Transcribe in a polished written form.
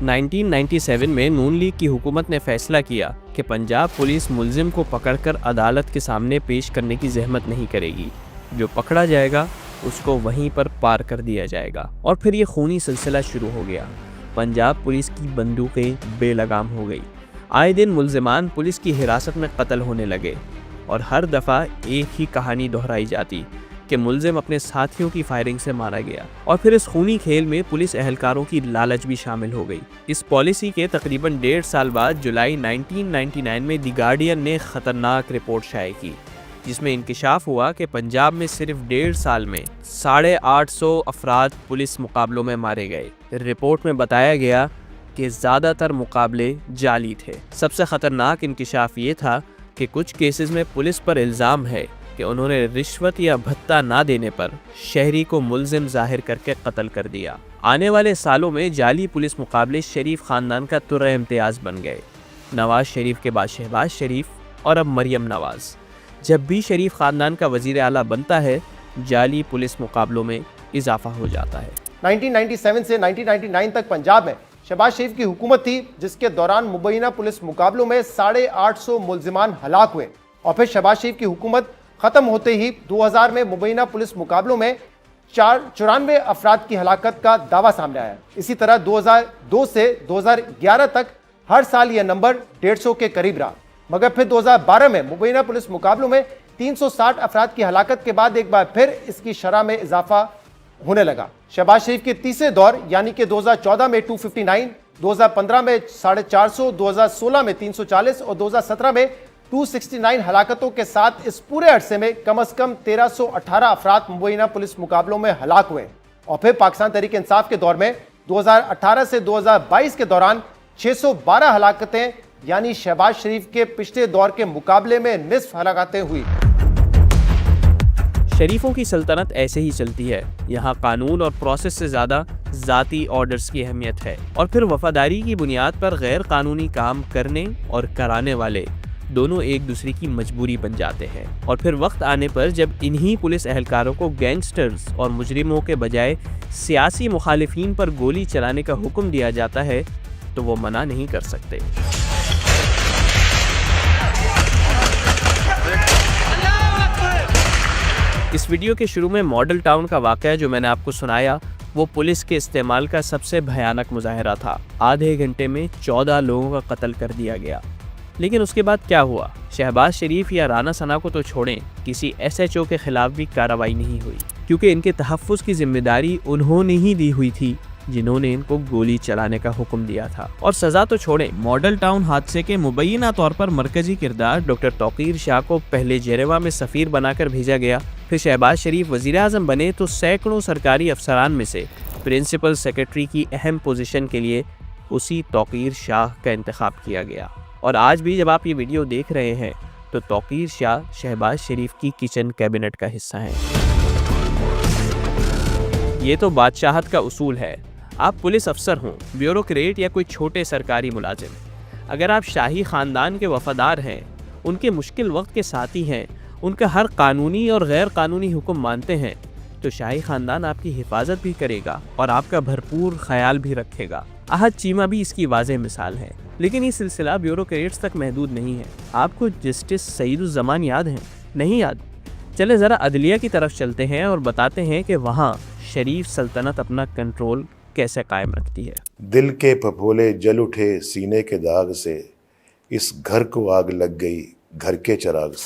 1997 में नून लीग की हुकूमत ने फैसला किया कि पंजाब पुलिस मुलजिम को पकड़कर अदालत के सामने पेश करने की जहमत नहीं करेगी। जो पकड़ा जाएगा उसको वहीं पर पार कर दिया जाएगा। और फिर ये खूनी सिलसिला शुरू हो गया। पंजाब पुलिस की बंदूकें बेलगाम हो गई। आए दिन मुलजिमान पुलिस की हिरासत में कत्ल होने लगे और हर दफ़ा एक ही कहानी दोहराई जाती कि मुलजिम अपने साथियों की फायरिंग से मारा गया। और फिर इस खूनी खेल में पुलिस एहलकारों की लालच भी शामिल हो गई। इस पॉलिसी के तकरीबन 1.5 साल बाद जुलाई 1999 में द गार्डियन ने खतरनाक रिपोर्ट शाये की, जिसमें इंकिशाफ हुआ कि पंजाब में सिर्फ 1.5 साल में 850 अफराद पुलिस मुकाबलों में मारे गए। रिपोर्ट में बताया गया कि ज़्यादातर मुकाबले जाली थे। सबसे ख़तरनाक इंकिशाफ ये था कि कुछ केसेस में पुलिस पर इल्ज़ाम है कि उन्होंने रिश्वत या भत्ता ना देने पर शहरी को मुलजिम जाहिर करके कत्ल कर दिया। आने वाले सालों में जाली पुलिस मुकाबले शरीफ ख़ानदान का तुर्रे इम्तियाज़ बन गए। नवाज शरीफ के बाद शहबाज शरीफ और अब मरियम नवाज। जब भी शरीफ ख़ानदान का वज़ीर आला बनता है, जाली पुलिस मुकाबलों में इजाफा हो जाता है। 1997 से 1999 तक पंजाब में शहबाज शरीफ की हुकूमत थी, जिसके दौरान मुबैना पुलिस मुकाबलों में 850 मुलजिमान हलाक हुए। और फिर शहबाज शरीफ की हुकूमत खत्म होते ही 2000 में मुबैना पुलिस मुकाबलों में 94 अफराद की हलाकत का दावा सामने आया। इसी तरह 2002 से 2011 तक हर साल यह नंबर 150 के करीब रहा। मगर फिर 2012 में मुबैना पुलिस मुकाबलों में 360 अफराद की हलाकत के बाद एक बार फिर इसकी शरह में इजाफा होने लगा। शहबाज शरीफ के तीसरे दौर यानी कि 2014 में 259, 2015 में 450, 2016 में 340 और 2017 में 269 हलाकतों के साथ इस पूरे अरसे में कम से कम 1318 अफराद मुबैना पुलिस मुकाबलों में हलाक हुए। और फिर पाकिस्तान तहरीक इंसाफ के दौर में 2018 से 2022 के दौरान 612 हलाकतें यानी शहबाज शरीफ के पिछले दौर के मुकाबले में निस्फ हलाकतें हुई। शरीफों की सल्तनत ऐसे ही चलती है। यहाँ कानून और प्रोसेस से ज़्यादा ज़ाती ऑर्डर्स की अहमियत है। और फिर वफादारी की बुनियाद पर गैर कानूनी काम करने और कराने वाले दोनों एक दूसरे की मजबूरी बन जाते हैं। और फिर वक्त आने पर जब इन्हीं पुलिस एहलकारों को गैंगस्टर्स और मुजरिमों के बजाय सियासी मुखालिफिन पर गोली चलाने का हुक्म दिया जाता है तो वो मना नहीं कर सकते। इस वीडियो के शुरू में मॉडल टाउन का वाक़या जो मैंने आपको सुनाया, वो पुलिस के इस्तेमाल का सबसे भयानक मुजाहरा था। आधे घंटे में 14 लोगों का कत्ल कर दिया गया। लेकिन उसके बाद क्या हुआ? शहबाज शरीफ या राना सना को तो छोड़ें, किसी SHO के खिलाफ भी कार्रवाई नहीं हुई, क्योंकि इनके तहफ़्फ़ुज़ की जिम्मेदारी उन्होंने ही दी हुई थी जिन्होंने इनको गोली चलाने का हुक्म दिया था। और सज़ा तो छोड़ें, मॉडल टाउन हादसे के मुबैना तौर पर मरकजी किरदार डॉक्टर तौकीर शाह को पहले जेरेवा में सफ़ीर बनाकर भेजा गया। फिर शहबाज शरीफ वज़ीर आज़म बने तो सैकड़ों सरकारी अफसरान में से प्रिंसिपल सेक्रेटरी की अहम पोजीशन के लिए उसी तौकीर शाह का इंतखाब किया गया। और आज भी जब आप ये वीडियो देख रहे हैं तो तौकीर शाह शहबाज शरीफ की किचन कैबिनेट का हिस्सा हैं। ये तो बादशाहत का उसूल है। आप पुलिस अफसर हों, ब्यूरोक्रेट या कोई छोटे सरकारी मुलाजिम, अगर आप शाही ख़ानदान के वफादार हैं, उनके मुश्किल वक्त के साथी हैं, उनका हर कानूनी और गैर कानूनी हुक्म मानते हैं, तो शाही ख़ानदान आपकी हिफाजत भी करेगा और आपका भरपूर ख्याल भी रखेगा। अहद चीमा भी इसकी वाज़ेह मिसाल है। लेकिन ये सिलसिला ब्यूरोक्रेट्स तक महदूद नहीं है। आपको जस्टिस सईदुज़्ज़मान याद हैं? नहीं याद? चले ज़रा अदलिया की तरफ चलते हैं और बताते हैं कि वहाँ शरीफ सल्तनत अपना कंट्रोल कैसे कायम रखती है। दिल के फफोले जल उठे सीने के दाग से, इस घर को आग लग गई घर के चिराग से।